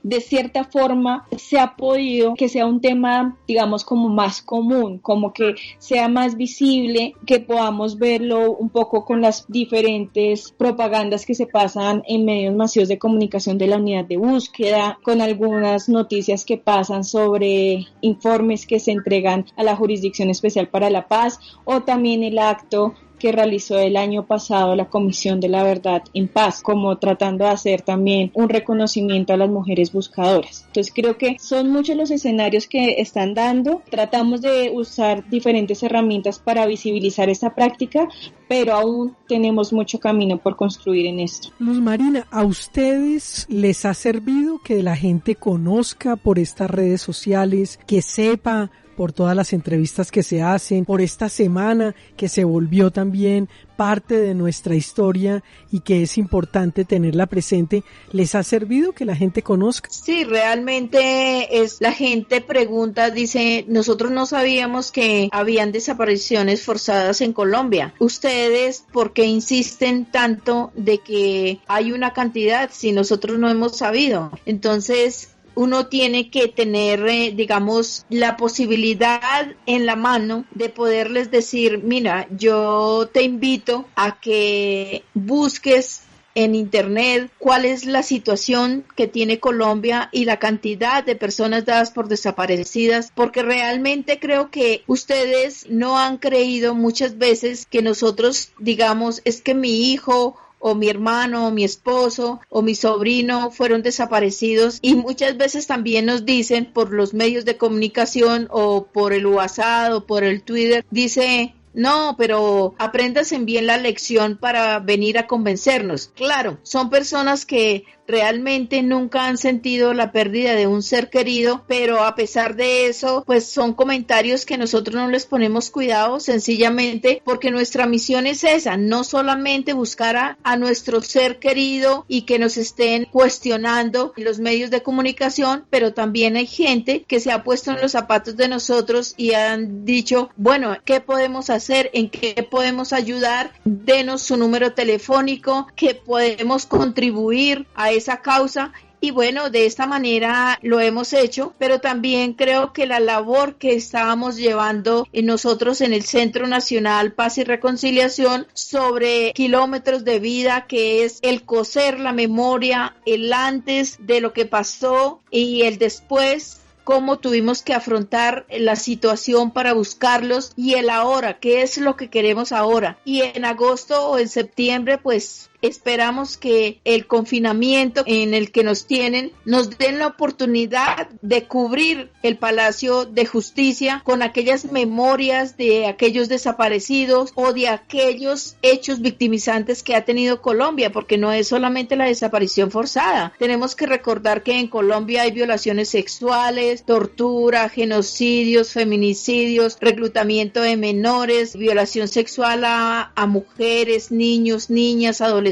de cierta forma se ha podido que sea un tema, digamos, como más común, como que sea más visible, que podamos verlo un poco con las diferentes propagandas que se pasan en medios masivos de comunicación de la unidad de búsqueda, con algunas noticias que pasan sobre informes que se entregan a la Jurisdicción Especial para la Paz, o también el acto que realizó el año pasado la Comisión de la Verdad en Paz, como tratando de hacer también un reconocimiento a las mujeres buscadoras. Entonces creo que son muchos los escenarios que están dando, tratamos de usar diferentes herramientas para visibilizar esta práctica, pero aún tenemos mucho camino por construir en esto. Luz Marina, ¿a ustedes les ha servido que la gente conozca por estas redes sociales, que sepa por todas las entrevistas que se hacen, por esta semana que se volvió también parte de nuestra historia y que es importante tenerla presente? ¿Les ha servido que la gente conozca? Sí, realmente la gente pregunta, dice, nosotros no sabíamos que habían desapariciones forzadas en Colombia. ¿Ustedes por qué insisten tanto de que hay una cantidad si nosotros no hemos sabido? Entonces, uno tiene que tener, digamos, la posibilidad en la mano de poderles decir, mira, yo te invito a que busques en internet cuál es la situación que tiene Colombia y la cantidad de personas dadas por desaparecidas, porque realmente creo que ustedes no han creído muchas veces que nosotros digamos, es que mi hijo o mi hermano, o mi esposo, o mi sobrino fueron desaparecidos, y muchas veces también nos dicen por los medios de comunicación o por el WhatsApp o por el Twitter, dice, no, pero apréndanse bien la lección para venir a convencernos. Claro, son personas que realmente nunca han sentido la pérdida de un ser querido, pero a pesar de eso, pues son comentarios que nosotros no les ponemos cuidado, sencillamente porque nuestra misión es esa, no solamente buscar a nuestro ser querido y que nos estén cuestionando en los medios de comunicación, pero también hay gente que se ha puesto en los zapatos de nosotros y han dicho, bueno, ¿qué podemos hacer? ¿En qué podemos ayudar? Denos su número telefónico, que podemos contribuir a esa causa. Y bueno, de esta manera lo hemos hecho, pero también creo que la labor que estábamos llevando nosotros en el Centro Nacional Paz y Reconciliación sobre kilómetros de vida, que es el coser la memoria, el antes de lo que pasó y el después, cómo tuvimos que afrontar la situación para buscarlos, y el ahora, qué es lo que queremos ahora. Y en agosto o en septiembre, pues esperamos que el confinamiento en el que nos tienen nos den la oportunidad de cubrir el Palacio de Justicia con aquellas memorias de aquellos desaparecidos o de aquellos hechos victimizantes que ha tenido Colombia, porque no es solamente la desaparición forzada. Tenemos que recordar que en Colombia hay violaciones sexuales, tortura, genocidios, feminicidios, reclutamiento de menores, violación sexual a mujeres, niños, niñas, adolescentes,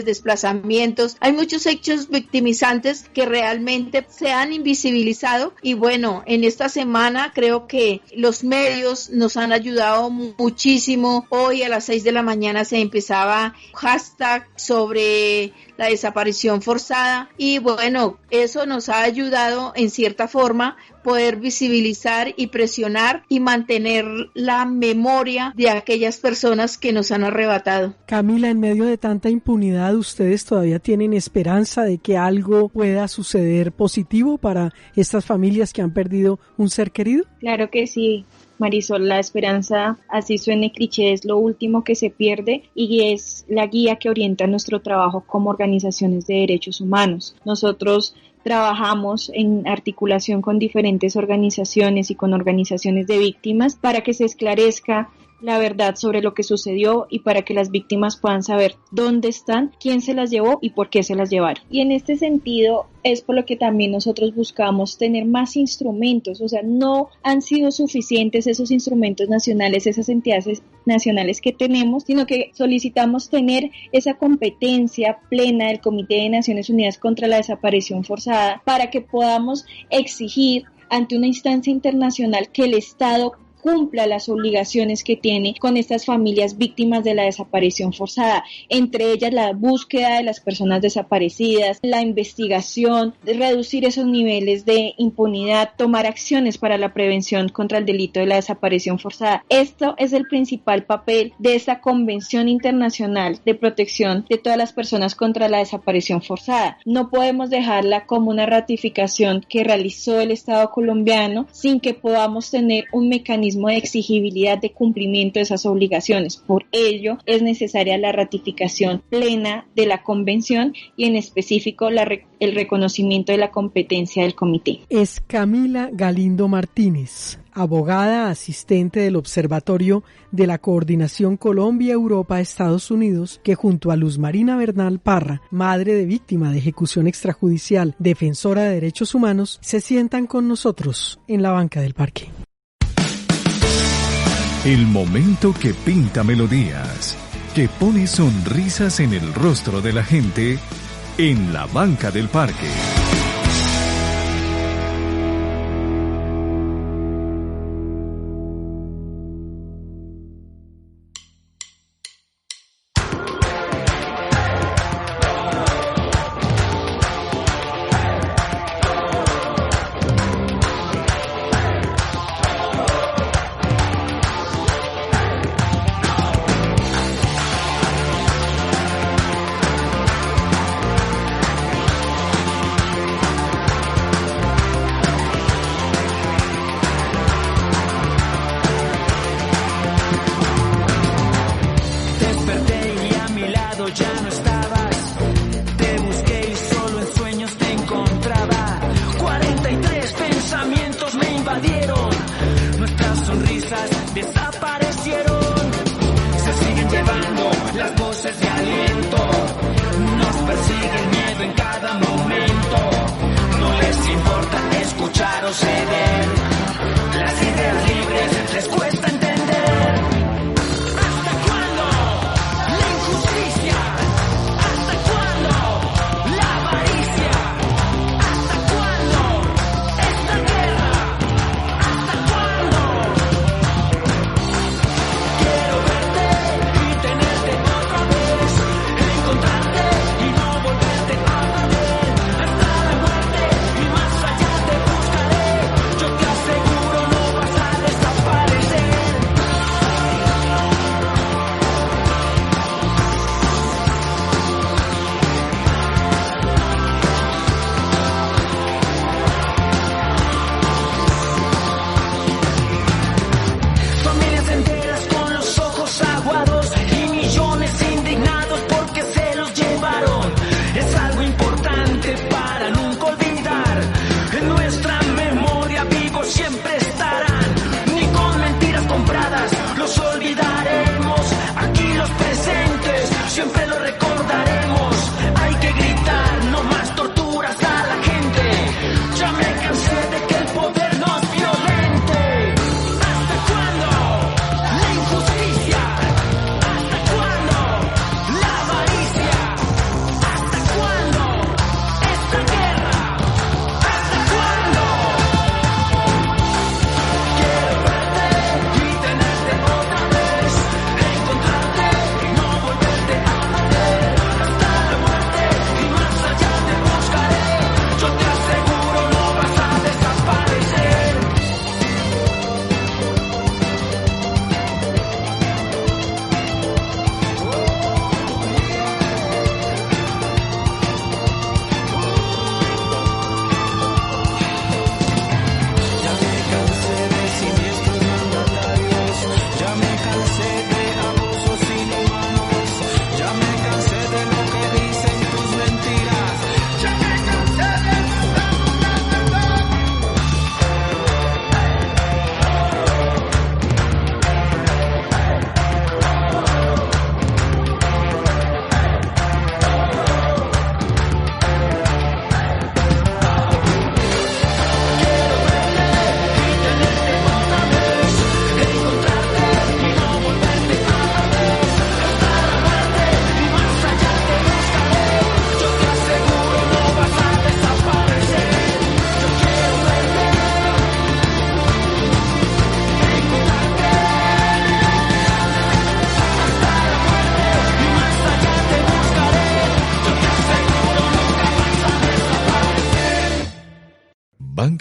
desplazamientos. Hay muchos hechos victimizantes que realmente se han invisibilizado, y bueno, en esta semana creo que los medios nos han ayudado muchísimo. Hoy a las 6 de la mañana se empezaba hashtag sobre la desaparición forzada, y bueno, eso nos ha ayudado en cierta forma poder visibilizar y presionar y mantener la memoria de aquellas personas que nos han arrebatado. Camila, en medio de tanta impunidad, ¿ustedes todavía tienen esperanza de que algo pueda suceder positivo para estas familias que han perdido un ser querido? Claro que sí, Marisol, la esperanza, así suene cliché, es lo último que se pierde y es la guía que orienta nuestro trabajo como organizaciones de derechos humanos. Nosotros trabajamos en articulación con diferentes organizaciones y con organizaciones de víctimas para que se esclarezca la verdad sobre lo que sucedió y para que las víctimas puedan saber dónde están, quién se las llevó y por qué se las llevaron. Y en este sentido es por lo que también nosotros buscamos tener más instrumentos, o sea, no han sido suficientes esos instrumentos nacionales, esas entidades nacionales que tenemos, sino que solicitamos tener esa competencia plena del Comité de Naciones Unidas contra la Desaparición Forzada para que podamos exigir ante una instancia internacional que el Estado cumpla las obligaciones que tiene con estas familias víctimas de la desaparición forzada, entre ellas la búsqueda de las personas desaparecidas, la investigación, reducir esos niveles de impunidad, tomar acciones para la prevención contra el delito de la desaparición forzada. Esto es el principal papel de esta Convención Internacional de Protección de todas las personas contra la desaparición forzada. No podemos dejarla como una ratificación que realizó el Estado colombiano sin que podamos tener un mecanismo de exigibilidad de cumplimiento de esas obligaciones. Por ello, es necesaria la ratificación plena de la convención y en específico el reconocimiento de la competencia del comité. Es Camila Galindo Martínez, abogada asistente del Observatorio de la Coordinación Colombia-Europa-Estados Unidos, que junto a Luz Marina Bernal Parra, madre de víctima de ejecución extrajudicial, defensora de derechos humanos, se sientan con nosotros en la banca del parque. El momento que pinta melodías, que pone sonrisas en el rostro de la gente en la banca del parque.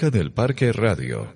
Banca del Parque Radio.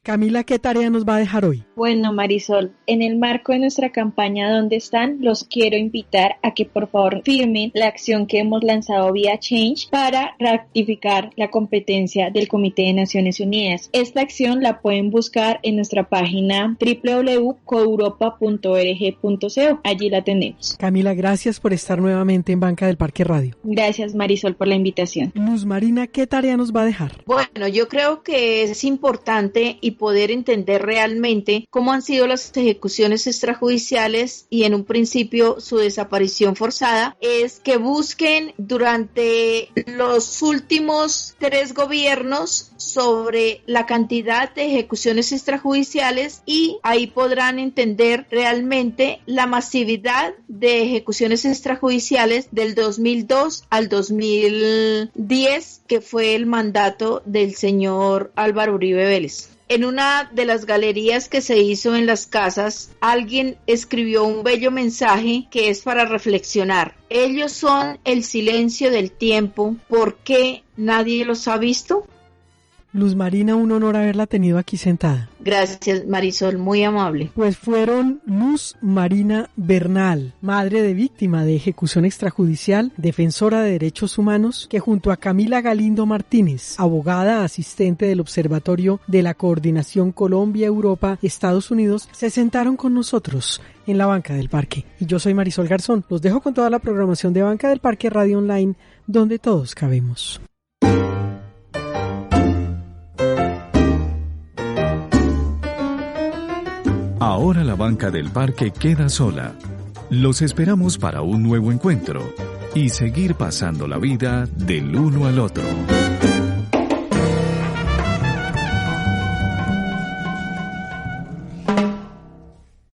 Camila, ¿qué tarea nos va a dejar hoy? Bueno, Marisol, en el marco de nuestra campaña ¿Dónde están?, los quiero invitar a que por favor firmen la acción que hemos lanzado vía Change para ratificar la competencia del Comité de Naciones Unidas. Esta acción la pueden buscar en nuestra página www.coeuropa.org.co. Allí la tenemos. Camila, gracias por estar nuevamente en Banca del Parque Radio. Gracias, Marisol, por la invitación. Luz Marina, ¿qué tarea nos va a dejar? Bueno, yo creo que es importante y poder entender realmente cómo han sido las ejecuciones extrajudiciales y en un principio su desaparición forzada, es que busquen durante los últimos 3 gobiernos sobre la cantidad de ejecuciones extrajudiciales y ahí podrán entender realmente la masividad de ejecuciones extrajudiciales del 2002 al 2010, que fue el mandato del señor Álvaro Uribe Vélez. En una de las galerías que se hizo en las casas, alguien escribió un bello mensaje que es para reflexionar. Ellos son el silencio del tiempo. ¿Por qué nadie los ha visto? Luz Marina, un honor haberla tenido aquí sentada. Gracias, Marisol, muy amable. Pues fueron Luz Marina Bernal, madre de víctima de ejecución extrajudicial, defensora de derechos humanos, que junto a Camila Galindo Martínez, abogada asistente del Observatorio de la Coordinación Colombia-Europa-Estados Unidos, se sentaron con nosotros en la Banca del Parque. Y yo soy Marisol Garzón. Los dejo con toda la programación de Banca del Parque Radio Online, donde todos cabemos. Ahora la Banca del Parque queda sola. Los esperamos para un nuevo encuentro y seguir pasando la vida del uno al otro.